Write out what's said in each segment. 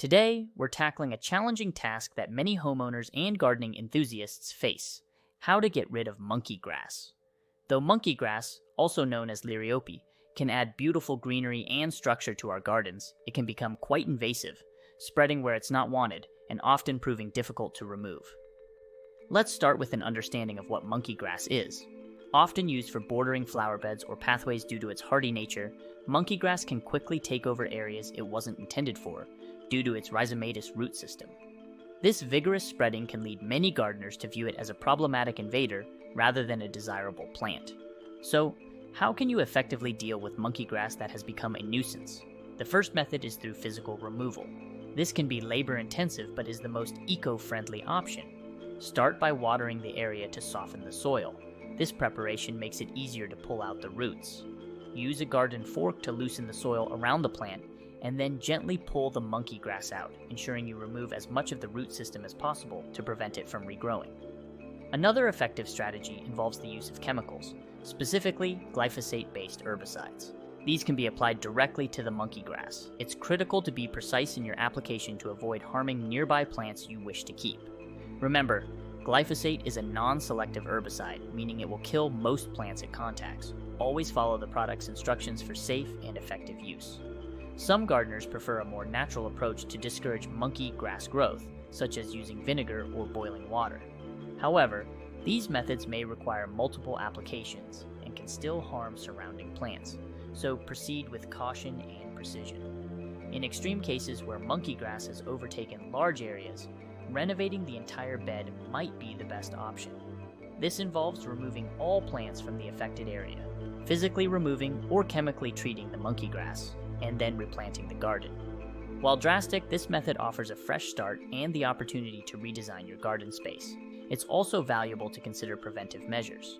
Today, we're tackling a challenging task that many homeowners and gardening enthusiasts face: how to get rid of monkey grass. Though monkey grass, also known as liriope, can add beautiful greenery and structure to our gardens, it can become quite invasive, spreading where it's not wanted and often proving difficult to remove. Let's start with an understanding of what monkey grass is. Often used for bordering flower beds or pathways due to its hardy nature, monkey grass can quickly take over areas it wasn't intended for, due to its rhizomatous root system. This vigorous spreading can lead many gardeners to view it as a problematic invader rather than a desirable plant. So, how can you effectively deal with monkey grass that has become a nuisance? The first method is through physical removal. This can be labor-intensive but is the most eco-friendly option. Start by watering the area to soften the soil. This preparation makes it easier to pull out the roots. Use a garden fork to loosen the soil around the plant, and then gently pull the monkey grass out, ensuring you remove as much of the root system as possible to prevent it from regrowing. Another effective strategy involves the use of chemicals, specifically glyphosate-based herbicides. These can be applied directly to the monkey grass. It's critical to be precise in your application to avoid harming nearby plants you wish to keep. Remember, glyphosate is a non-selective herbicide, meaning it will kill most plants it contacts. Always follow the product's instructions for safe and effective use. Some gardeners prefer a more natural approach to discourage monkey grass growth, such as using vinegar or boiling water. However, these methods may require multiple applications and can still harm surrounding plants, so proceed with caution and precision. In extreme cases where monkey grass has overtaken large areas, renovating the entire bed might be the best option. This involves removing all plants from the affected area, physically removing or chemically treating the monkey grass, and then replanting the garden. While drastic, this method offers a fresh start and the opportunity to redesign your garden space. It's also valuable to consider preventive measures.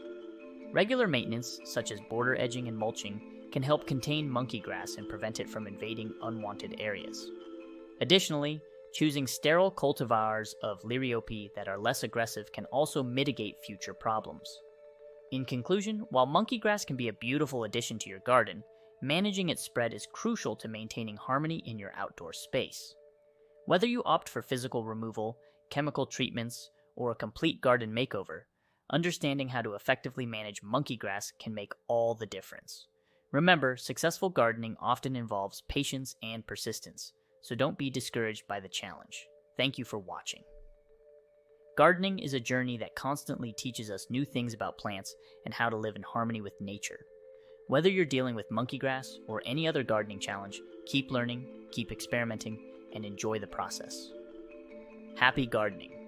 Regular maintenance, such as border edging and mulching, can help contain monkey grass and prevent it from invading unwanted areas. Additionally, choosing sterile cultivars of liriope that are less aggressive can also mitigate future problems. In conclusion, while monkey grass can be a beautiful addition to your garden, managing its spread is crucial to maintaining harmony in your outdoor space. Whether you opt for physical removal, chemical treatments, or a complete garden makeover, understanding how to effectively manage monkey grass can make all the difference. Remember, successful gardening often involves patience and persistence, so don't be discouraged by the challenge. Thank you for watching. Gardening is a journey that constantly teaches us new things about plants and how to live in harmony with nature. Whether you're dealing with monkey grass or any other gardening challenge, keep learning, keep experimenting, and enjoy the process. Happy gardening!